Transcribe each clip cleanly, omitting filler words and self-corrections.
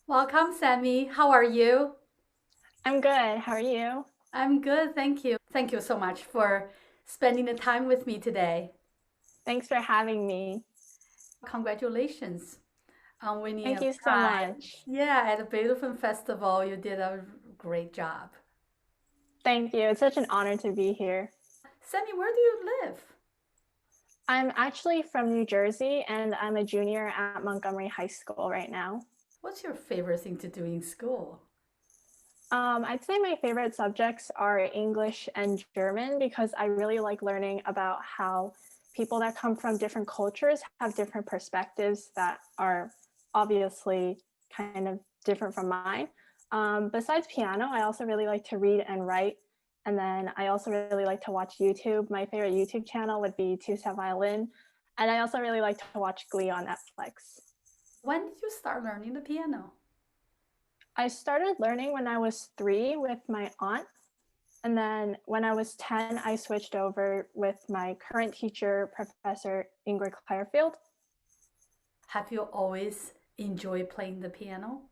Welcome, Sammy. How are you? I'm good. How are you? I'm good, thank you. Thank you so much for spending the time with me today. Thanks for having me. Congratulations on winning Thank a you so prize. much. Yeah, at the Beethoven Festival, you did a great job. Thank you. It's such an honor to be here. Sammy, where do you live? I'm actually from New Jersey and I'm a junior at Montgomery High School right now. What's your favorite thing to do in school? I'd say my favorite subjects are English and German because I really like learning about how people that come from different cultures have different perspectives that are obviously kind of different from mine. Besides piano, I also really like to read and write. And then I also really like to watch YouTube. My favorite YouTube channel would be Two Step Violin. And I also really like to watch Glee on Netflix. When did you start learning the piano? I started learning when I was 3 with my aunt. And then when I was 10, I switched over with my current teacher, Professor Ingrid Clarefield. Have you always enjoyed playing the piano?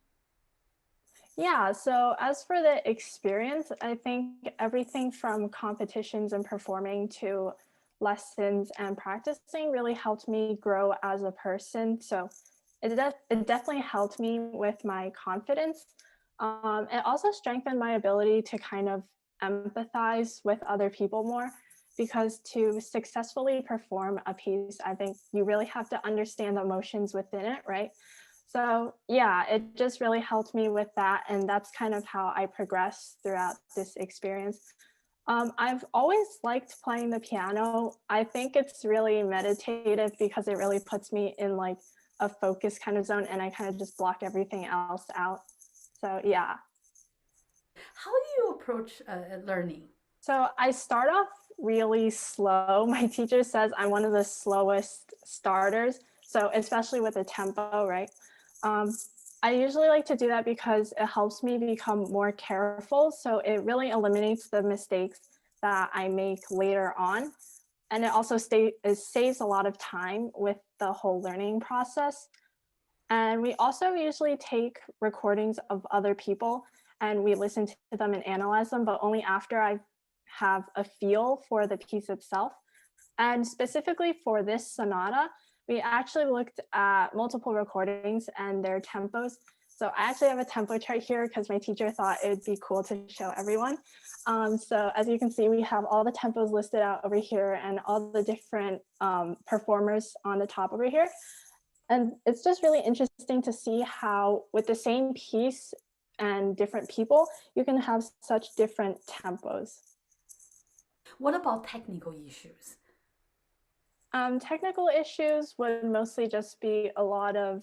Yeah, so as for the experience, I think everything from competitions and performing to lessons and practicing really helped me grow as a person. So it definitely helped me with my confidence. It also strengthened my ability to kind of empathize with other people more because to successfully perform a piece, I think you really have to understand the emotions within it, right? So yeah, it just really helped me with that. And that's kind of how I progressed throughout this experience. I've always liked playing the piano. I think it's really meditative because it really puts me in like a focus kind of zone and I kind of just block everything else out. So yeah. How do you approach learning? So I start off really slow. My teacher says I'm one of the slowest starters. So especially with the tempo, right? Um, I usually like to do that because it helps me become more careful. So it really eliminates the mistakes that I make later on. And it saves a lot of time with the whole learning process. And we also usually take recordings of other people and we listen to them and analyze them, but only after I have a feel for the piece itself. And specifically for this sonata, we actually looked at multiple recordings and their tempos. So I actually have a tempo chart here because my teacher thought it would be cool to show everyone. So as you can see, we have all the tempos listed out over here and all the different performers on the top over here. And it's just really interesting to see how with the same piece and different people, you can have such different tempos. What about technical issues? Technical issues would mostly just be a lot of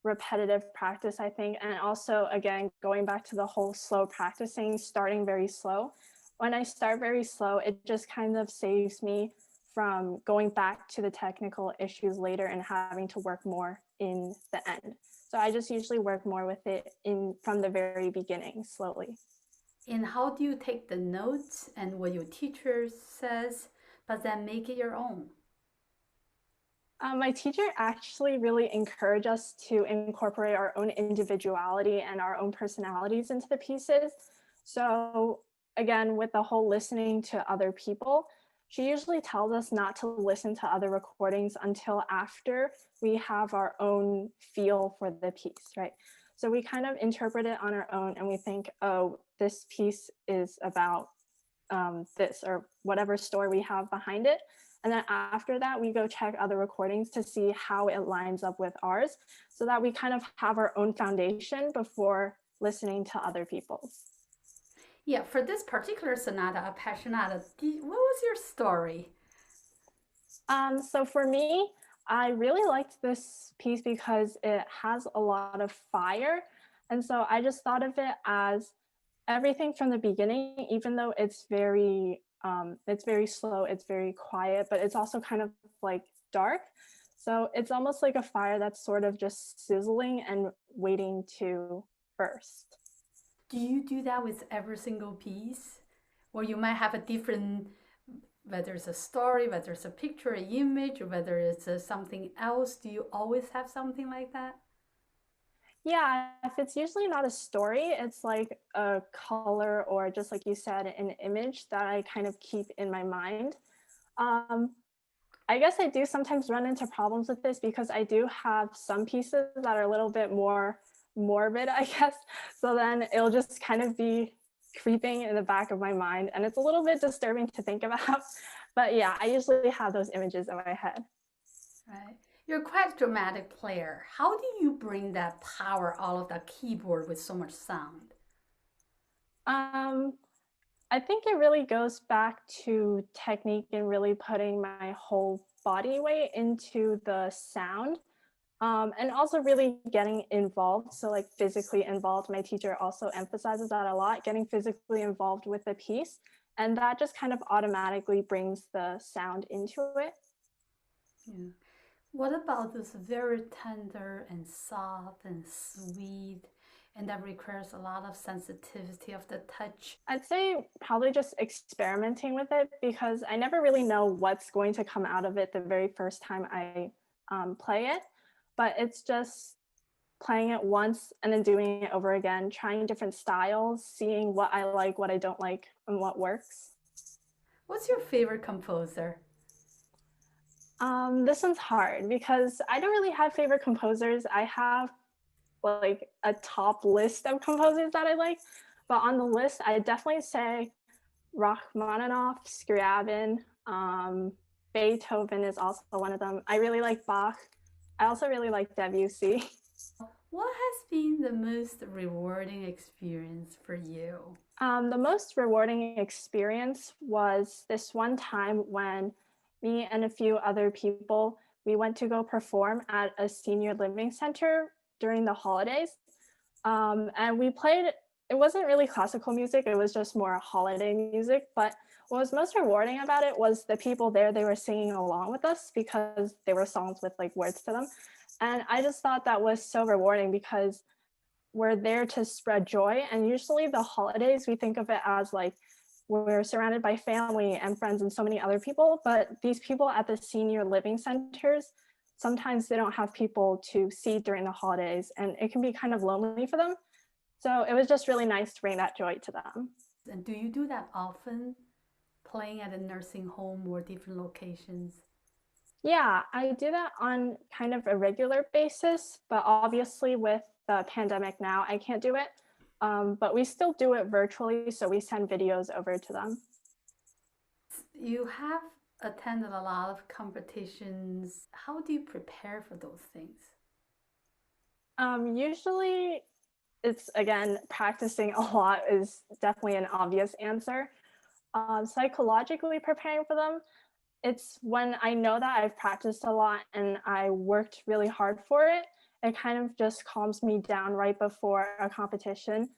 repetitive practice, I think. And also, again, going back to the whole slow practicing, starting very slow. When I start very slow, it just kind of saves me from going back to the technical issues later and having to work more in the end. So I just usually work more with it in from the very beginning, slowly. And how do you take the notes and what your teacher says, but then make it your own? My teacher actually really encouraged us to incorporate our own individuality and our own personalities into the pieces. So, again, with the whole listening to other people, she usually tells us not to listen to other recordings until after we have our own feel for the piece, right? So, we kind of interpret it on our own and we think, oh, this piece is about this or whatever story we have behind it. And then after that, we go check other recordings to see how it lines up with ours so that we kind of have our own foundation before listening to other people's. Yeah, for this particular sonata, Appassionata, what was your story? So for me, I really liked this piece because it has a lot of fire. And so I just thought of it as everything from the beginning, even though it's very slow, it's very quiet, but it's also kind of like dark. So it's almost like a fire that's sort of just sizzling and waiting to burst. Do you do that with every single piece? Or you might have a different, whether it's a story, whether it's a picture, an image, or whether it's something else. Do you always have something like that? Yeah, if it's usually not a story, it's like a color or just like you said, an image that I kind of keep in my mind. Um, I guess I do sometimes run into problems with this because I do have some pieces that are a little bit more morbid, I guess. So then it'll just kind of be creeping in the back of my mind, and it's a little bit disturbing to think about. But yeah, I usually have those images in my head. Right. You're quite a dramatic player. How do you bring that power out of the keyboard with so much sound? Um, I think it really goes back to technique and really putting my whole body weight into the sound. And also really getting involved. So, like physically involved. My teacher also emphasizes that a lot, getting physically involved with the piece. And that just kind of automatically brings the sound into it. Yeah. What about this very tender and soft and sweet, and that requires a lot of sensitivity of the touch? I'd say probably just experimenting with it because I never really know what's going to come out of it the very first time I play it. But it's just playing it once and then doing it over again, trying different styles, seeing what I like, what I don't like, and what works. What's your favorite composer? This one's hard because I don't really have favorite composers. I have like a top list of composers that I like, but on the list, I definitely say Rachmaninoff, Scriabin, Beethoven is also one of them. I really like Bach. I also really like Debussy. What has been the most rewarding experience for you? The most rewarding experience was this one time when me and a few other people we went to go perform at a senior living center during the holidays, and we played. It wasn't really classical music; it was just more holiday music. But what was most rewarding about it was the people there. They were singing along with us because they were songs with like words to them, and I just thought that was so rewarding because we're there to spread joy. And usually the holidays, we think of it as like we're surrounded by family and friends and so many other people. But these people at the senior living centers, sometimes they don't have people to see during the holidays and it can be kind of lonely for them. So it was just really nice to bring that joy to them. And do you do that often, playing at a nursing home or different locations? Yeah, I do that on kind of a regular basis, but obviously with the pandemic now, I can't do it. But we still do it virtually, so we send videos over to them. You have attended a lot of competitions. How do you prepare for those things? Usually, it's again practicing a lot is definitely an obvious answer. Psychologically preparing for them, it's when I know that I've practiced a lot and I worked really hard for it. It kind of just calms me down right before a competition.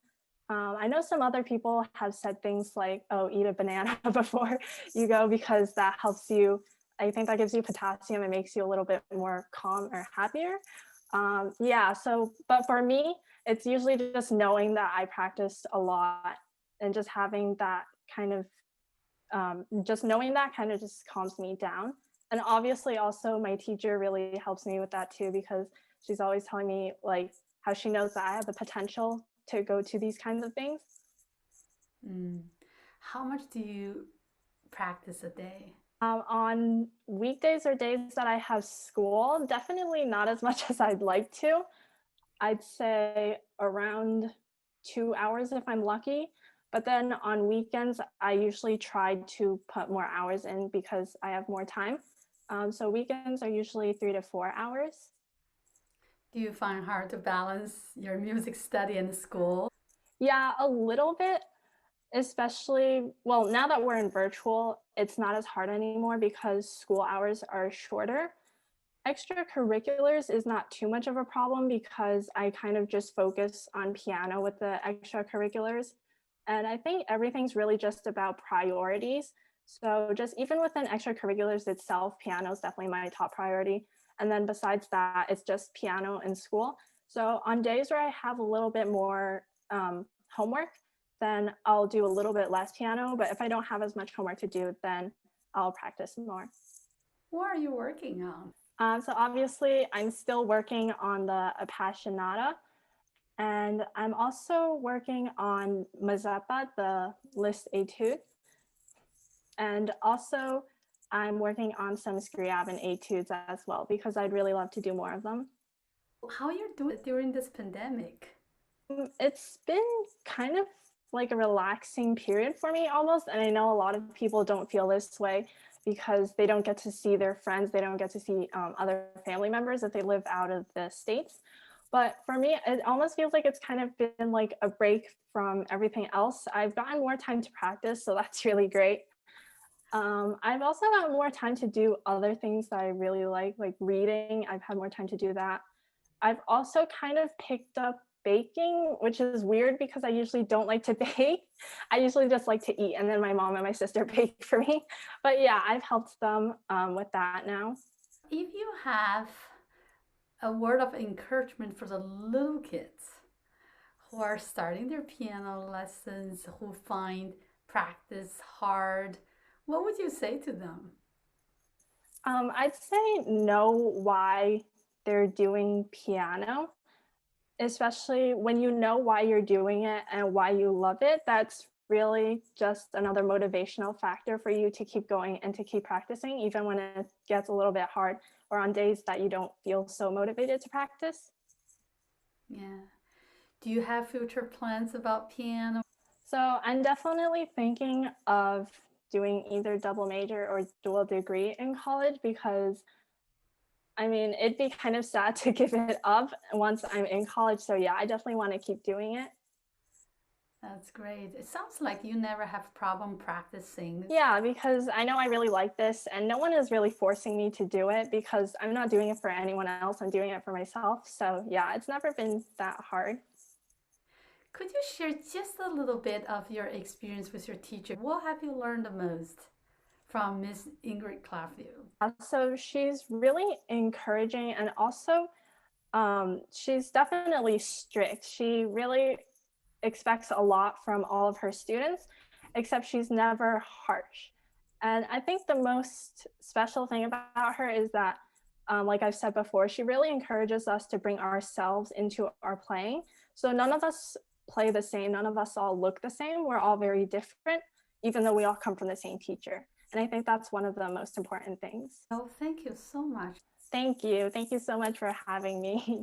I know some other people have said things like, "Oh, eat a banana before you go because that helps you." I think that gives you potassium and makes you a little bit more calm or happier. Yeah, so, but for me, it's usually just knowing that I practiced a lot and just having that kind of, just knowing that kind of just calms me down. And obviously, also, my teacher really helps me with that too because she's always telling me like how she knows that I have the potential to go to these kinds of things. Mm. How much do you practice a day? On weekdays or days that I have school, definitely not as much as I'd like to. I'd say around 2 hours if I'm lucky. But then on weekends, I usually try to put more hours in because I have more time. So weekends are usually 3 to 4 hours. Do you find hard to balance your music study and school? Yeah, a little bit, especially, well, now that we're in virtual, it's not as hard anymore because school hours are shorter. Extracurriculars is not too much of a problem because I kind of just focus on piano with the extracurriculars. And I think everything's really just about priorities. So, just even within extracurriculars itself, piano is definitely my top priority. And then besides that, it's just piano in school. So, on days where I have a little bit more homework, then I'll do a little bit less piano. But if I don't have as much homework to do, then I'll practice more. What are you working on? So obviously, I'm still working on the Appassionata. And I'm also working on Mazeppa, the Liszt Etude. And also I'm working on some Scriabin etudes as well because I'd really love to do more of them. How you're doing during this pandemic? It's been kind of like a relaxing period for me almost. And I know a lot of people don't feel this way because they don't get to see their friends, they don't get to see other family members if they live out of the States. But for me, it almost feels like it's kind of been like a break from everything else. I've gotten more time to practice, so that's really great. I've also got more time to do other things that I really like reading. I've had more time to do that. I've also kind of picked up baking, which is weird because I usually don't like to bake. I usually just like to eat, and then my mom and my sister bake for me. But yeah, I've helped them with that now. If you have a word of encouragement for the little kids who are starting their piano lessons, who find practice hard, what would you say to them? I'd say know why they're doing piano, especially when you know why you're doing it and why you love it. That's really just another motivational factor for you to keep going and to keep practicing, even when it gets a little bit hard or on days that you don't feel so motivated to practice. Yeah. Do you have future plans about piano? So I'm definitely thinking of doing either double major or dual degree in college because I mean, it'd be kind of sad to give it up once I'm in college. So yeah, I definitely want to keep doing it. That's great. It sounds like you never have problem practicing. Yeah, because I know I really like this and no one is really forcing me to do it because I'm not doing it for anyone else. I'm doing it for myself. So yeah, it's never been that hard. Could you share just a little bit of your experience with your teacher? What have you learned the most from Miss Ingrid Claffield? So she's really encouraging and also she's definitely strict. She really expects a lot from all of her students, except she's never harsh. And I think the most special thing about her is that, like I've said before, she really encourages us to bring ourselves into our playing. So none of us play the same, none of us all look the same. We're all very different, even though we all come from the same teacher. And I think that's one of the most important things. Oh, thank you so much. Thank you. Thank you so much for having me.